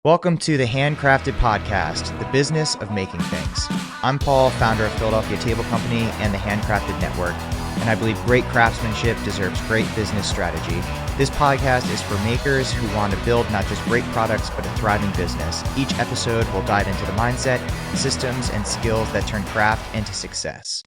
Welcome to the Handcrafted Podcast, the business of making things. I'm Paul, founder of Philadelphia Table Company and the Handcrafted Network, and I believe great craftsmanship deserves great business strategy. This podcast is for makers who want to build not just great products, but a thriving business. Each episode will dive into the mindset, systems, and skills that turn craft into success.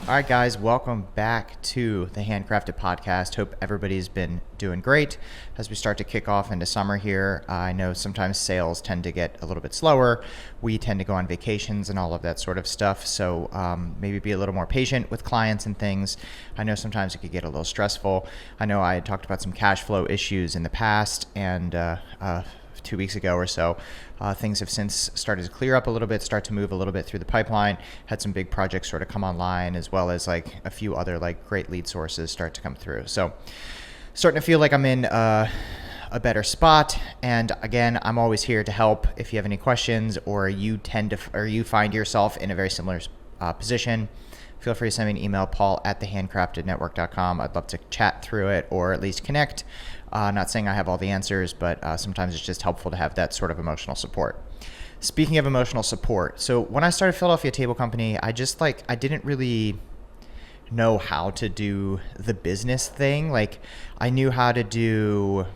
All right, guys, welcome back to the Handcrafted Podcast. Hope everybody's been doing great as we start to kick off into summer here. I know sometimes sales tend to get a little bit slower. We tend to go on vacations and all of that sort of stuff. So maybe be a little more patient with clients and things. I know sometimes it could get a little stressful. I know I had talked about some cash flow issues in the past, and 2 weeks ago or so. Things have since started to clear up a little bit, start to move a little bit through the pipeline. Had some big projects sort of come online, as well as like a few other like great lead sources start to come through. So starting to feel like I'm in a better spot. And again, I'm always here to help if you have any questions, or you find yourself in a very similar position. Feel free to send me an email, paul@thehandcraftednetwork.com. I'd love to chat through it, or at least connect. Not saying I have all the answers, but sometimes it's just helpful to have that sort of emotional support. Speaking of emotional support, so when I started Philadelphia Table Company, I didn't really know how to do the business thing. Like, I knew how to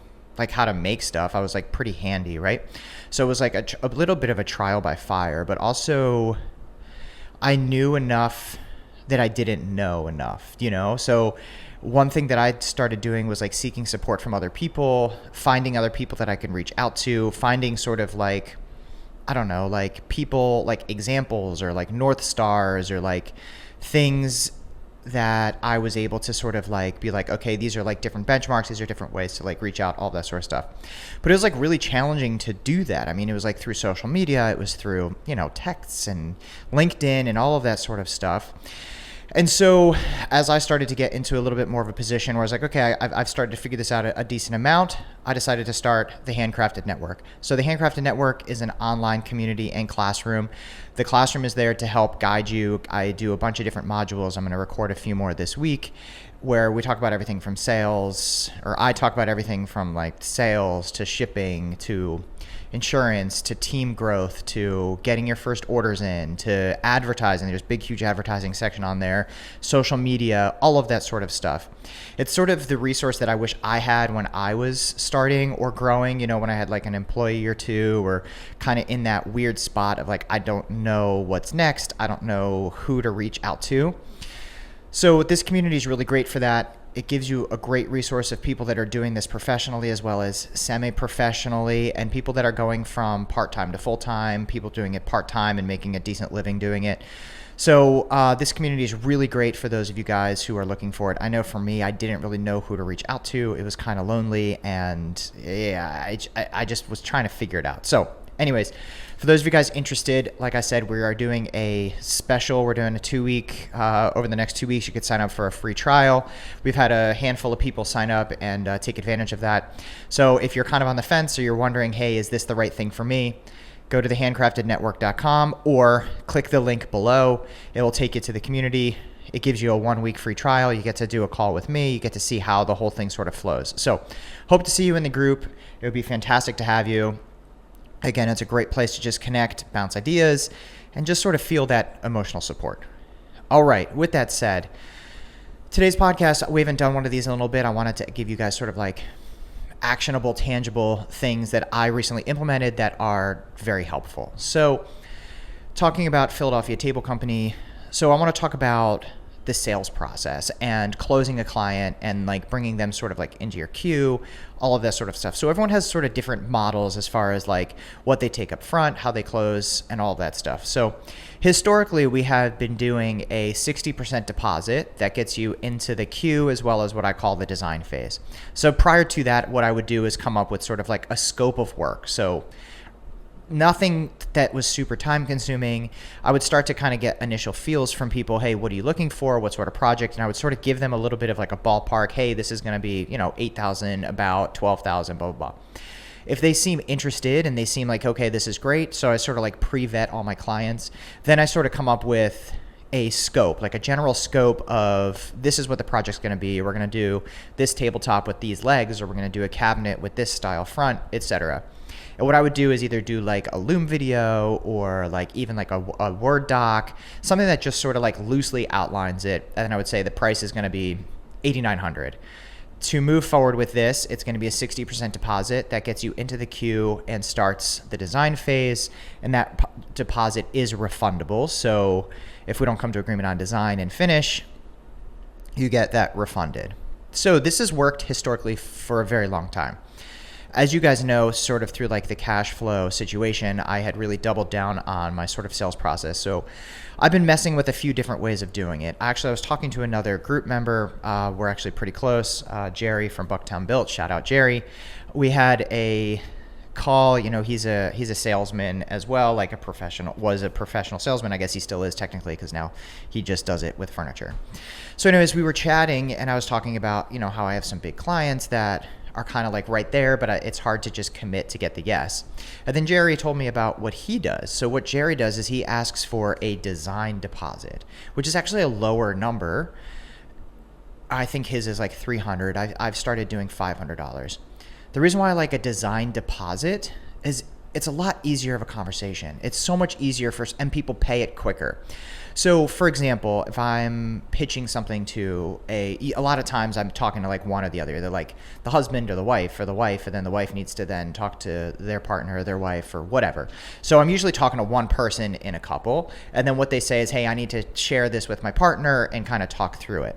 make stuff. I was like pretty handy, right? So it was like a little bit of a trial by fire, but also I knew enough that I didn't know enough, So one thing that I started doing was like seeking support from other people, finding other people that I can reach out to, finding sort of like, I don't know, like people, like examples or like North Stars or like things that I was able to sort of like be like, okay, these are like different benchmarks. These are different ways to like reach out, all that sort of stuff. But it was like really challenging to do that. I mean, it was like through social media, it was through, texts and LinkedIn and all of that sort of stuff. And so as I started to get into a little bit more of a position where I was like, okay, I've started to figure this out a decent amount, I decided to start the Handcrafted Network. So the Handcrafted Network is an online community and classroom. The classroom is there to help guide you. I do a bunch of different modules. I'm going to record a few more this week where we talk about everything from sales, or I talk about everything from like sales to shipping to insurance to team growth to getting your first orders in to advertising. There's a big, huge advertising section on there, social media, all of that sort of stuff. It's sort of the resource that I wish I had when I was starting or growing, when I had like an employee or two, or kind of in that weird spot of like, I don't know what's next. I don't know who to reach out to. So this community is really great for that. It gives you a great resource of people that are doing this professionally as well as semi-professionally, and people that are going from part-time to full-time, people doing it part-time and making a decent living doing it. So this community is really great for those of you guys who are looking for it. I know for me, I didn't really know who to reach out to. It was kind of lonely, and yeah, I just was trying to figure it out. So anyways, for those of you guys interested, like I said, we are doing a special. We're doing a 2-week, over the next 2 weeks, you could sign up for a free trial. We've had a handful of people sign up and take advantage of that. So if you're kind of on the fence or you're wondering, hey, is this the right thing for me? Go to thehandcraftednetwork.com or click the link below. It will take you to the community. It gives you a 1-week free trial. You get to do a call with me. You get to see how the whole thing sort of flows. So hope to see you in the group. It would be fantastic to have you. Again, it's a great place to just connect, bounce ideas, and just sort of feel that emotional support. All right, with that said, today's podcast, we haven't done one of these in a little bit. I wanted to give you guys sort of like actionable, tangible things that I recently implemented that are very helpful. So talking about Philadelphia Table Company, so I want to talk about the sales process and closing a client and like bringing them sort of like into your queue, all of that sort of stuff. So everyone has sort of different models as far as like what they take up front, how they close, and all of that stuff. So historically, we have been doing a 60% deposit that gets you into the queue, as well as what I call the design phase. So prior to that, what I would do is come up with sort of like a scope of work. So nothing that was super time consuming. I would start to kind of get initial feels from people. Hey, what are you looking for? What sort of project? And I would sort of give them a little bit of like a ballpark. Hey, this is going to be, 8,000, about 12,000, blah, blah, blah. If they seem interested and they seem like, okay, this is great. So I sort of like pre-vet all my clients. Then I sort of come up with, a scope, like a general scope of this is what the project's going to be. We're going to do this tabletop with these legs, or we're going to do a cabinet with this style front, etc. And what I would do is either do like a Loom video or like even like a Word doc, something that just sort of like loosely outlines it. And then I would say the price is going to be $8,900. To move forward with this, it's going to be a 60% deposit that gets you into the queue and starts the design phase. And that deposit is refundable. So if we don't come to agreement on design and finish, you get that refunded. So this has worked historically for a very long time. As you guys know, sort of through like the cash flow situation, I had really doubled down on my sort of sales process. So I've been messing with a few different ways of doing it. Actually, I was talking to another group member. We're actually pretty close. Jerry from Bucktown Built. Shout out Jerry. We had a call. You know, he's a salesman as well, like was a professional salesman. I guess he still is technically, because now he just does it with furniture. So anyways, we were chatting and I was talking about, you know, how I have some big clients that are kind of like right there, but it's hard to just commit to get the yes. And then Jerry told me about what he does. So what Jerry does is he asks for a design deposit, which is actually a lower number. I think his is like $300. I've started doing $500. The reason why I like a design deposit is it's a lot easier of a conversation. It's so much easier and people pay it quicker. So for example, if I'm pitching something to a lot of times I'm talking to like one or the other. They're like the husband or the wife, and then the wife needs to then talk to their partner or their wife or whatever. So I'm usually talking to one person in a couple. And then what they say is, hey, I need to share this with my partner and kind of talk through it.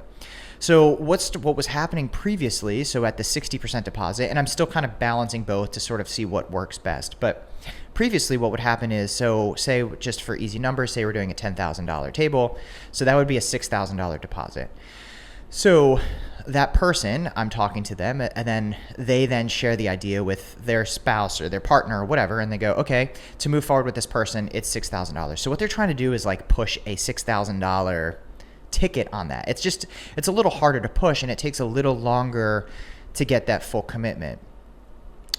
So what was happening previously, so at the 60% deposit, and I'm still kind of balancing both to sort of see what works best. But previously what would happen is, so say just for easy numbers, say we're doing a $10,000 table. So that would be a $6,000 deposit. So that person, I'm talking to them, and then they then share the idea with their spouse or their partner or whatever, and they go, okay, to move forward with this person, it's $6,000. So what they're trying to do is like push a $6,000 ticket on that. It's a little harder to push, and it takes a little longer to get that full commitment.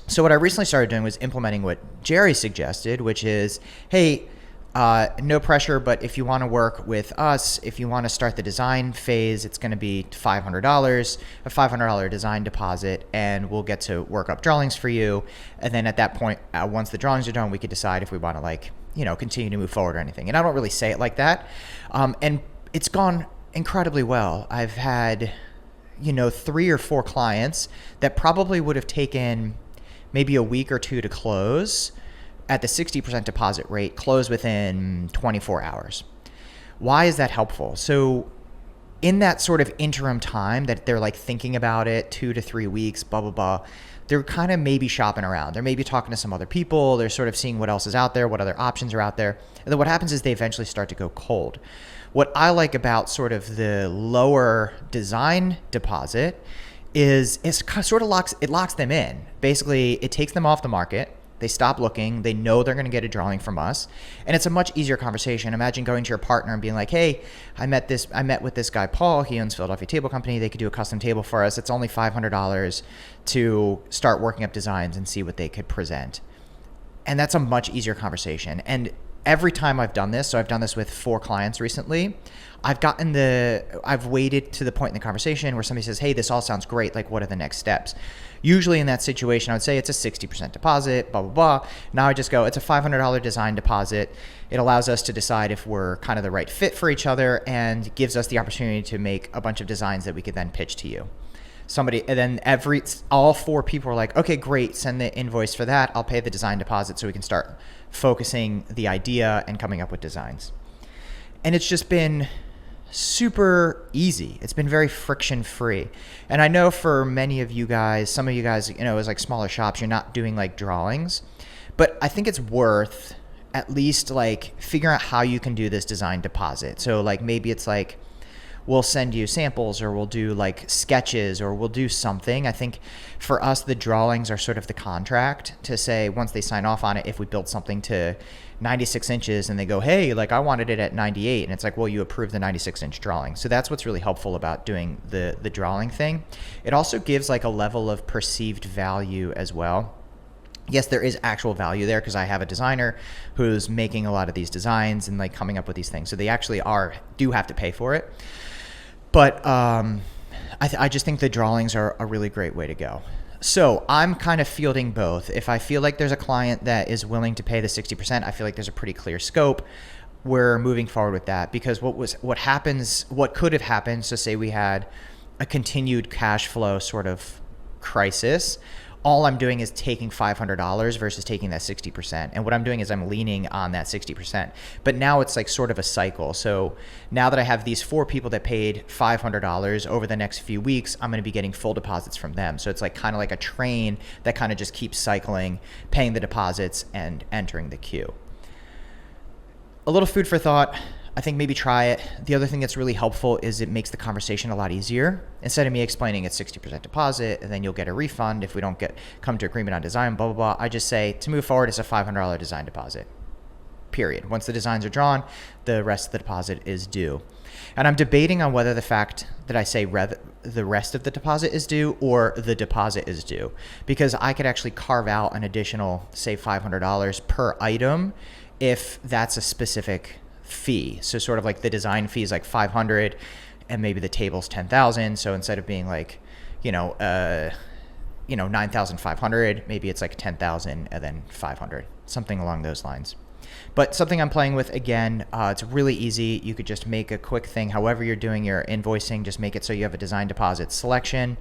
So what I recently started doing was implementing what Jerry suggested, which is, hey, no pressure, but if you want to work with us, if you want to start the design phase, it's going to be $500, a $500 design deposit, and we'll get to work up drawings for you. And then at that point, once the drawings are done, we could decide if we want to like, you know, continue to move forward or anything. And I don't really say it like that. And it's gone incredibly well. I've had, you know, 3 or 4 clients that probably would have taken maybe a week or 2 to close at the 60% deposit rate, close within 24 hours. Why is that helpful? So in that sort of interim time that they're like thinking about it, 2 to 3 weeks, blah, blah, blah, they're kind of maybe shopping around. They're maybe talking to some other people. They're sort of seeing what else is out there, what other options are out there. And then what happens is they eventually start to go cold. What I like about sort of the lower design deposit is it sort of locks them in. Basically, it takes them off the market. They stop looking. They know they're going to get a drawing from us. And it's a much easier conversation. Imagine going to your partner and being like, hey, I met with this guy, Paul. He owns Philadelphia Table Company. They could do a custom table for us. It's only $500 to start working up designs and see what they could present. And that's a much easier conversation. And every time I've done this, so I've done this with 4 clients recently, I've waited to the point in the conversation where somebody says, hey, this all sounds great. Like, what are the next steps? Usually in that situation, I would say it's a 60% deposit, blah, blah, blah. Now I just go, it's a $500 design deposit. It allows us to decide if we're kind of the right fit for each other and gives us the opportunity to make a bunch of designs that we could then pitch to you. And then all 4 people are like, okay, great, send the invoice for that. I'll pay the design deposit so we can start focusing the idea and coming up with designs. And it's just been super easy. It's been very friction free. And I know for many of you guys, some of you guys, you know, as like smaller shops, you're not doing like drawings, but I think it's worth at least like figuring out how you can do this design deposit. So like maybe it's like, we'll send you samples, or we'll do like sketches, or we'll do something. I think for us, the drawings are sort of the contract to say, once they sign off on it, if we build something to 96 inches and they go, hey, like I wanted it at 98. And it's like, well, you approved the 96-inch drawing. So that's what's really helpful about doing the drawing thing. It also gives like a level of perceived value as well. yes, there is actual value there because I have a designer who's making a lot of these designs and like coming up with these things. So they actually do have to pay for it. But I just think the drawings are a really great way to go. So I'm kind of fielding both. If I feel like there's a client that is willing to pay the 60%, I feel like there's a pretty clear scope. We're moving forward with that because what could have happened, so say we had a continued cash flow sort of crisis, all I'm doing is taking $500 versus taking that 60%. And what I'm doing is I'm leaning on that 60%. But now it's like sort of a cycle. So now that I have these 4 people that paid $500 over the next few weeks, I'm going to be getting full deposits from them. So it's like kind of like a train that kind of just keeps cycling, paying the deposits and entering the queue. A little food for thought. I think maybe try it. The other thing that's really helpful is it makes the conversation a lot easier. Instead of me explaining it's 60% deposit and then you'll get a refund if we don't come to agreement on design, blah, blah, blah. I just say to move forward, it's a $500 design deposit, period. Once the designs are drawn, the rest of the deposit is due. And I'm debating on whether the fact that I say the rest of the deposit is due or the deposit is due, because I could actually carve out an additional, say, $500 per item if that's a specific fee. So sort of like the design fee is like 500 and maybe the table's 10,000. So instead of being like, 9,500, maybe it's like 10,000 and then 500, something along those lines. But something I'm playing with, again, it's really easy. You could just make a quick thing. However you're doing your invoicing, just make it so you have a design deposit selection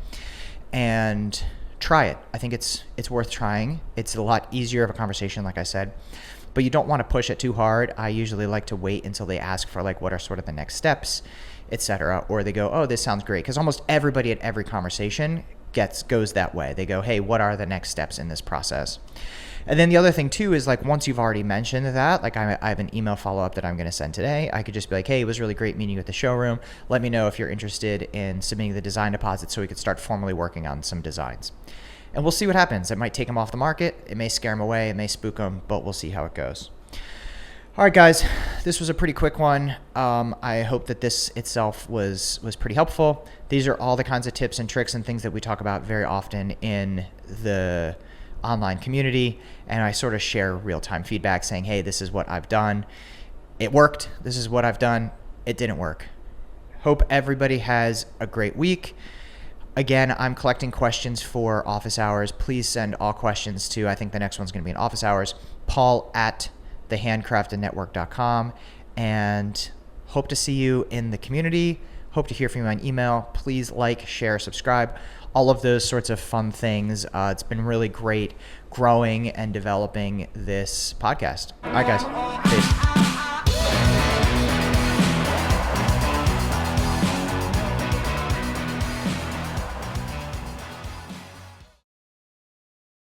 and try it. I think it's worth trying. It's a lot easier of a conversation, like I said. But you don't want to push it too hard. I usually like to wait until they ask for like what are sort of the next steps, etc. Or they go, oh, this sounds great. Because almost everybody at every conversation goes that way. They go, hey, what are the next steps in this process? And then the other thing too is like once you've already mentioned that, like I have an email follow-up that I'm going to send today. I could just be like, hey, it was really great meeting you at the showroom. Let me know if you're interested in submitting the design deposit so we could start formally working on some designs. And we'll see what happens. It might take them off the market. It may scare them away. It may spook them, but we'll see how it goes. All right, guys, this was a pretty quick one. I hope that this itself was pretty helpful. These are all the kinds of tips and tricks and things that we talk about very often in the online community. And I sort of share real-time feedback saying, hey, this is what I've done. It worked. This is what I've done. It didn't work. Hope everybody has a great week. Again, I'm collecting questions for office hours. Please send all questions to, I think the next one's going to be in office hours, paul@thehandcraftednetwork.com. And hope to see you in the community. Hope to hear from you on email. Please like, share, subscribe, all of those sorts of fun things. It's been really great growing and developing this podcast. All right, guys. Peace.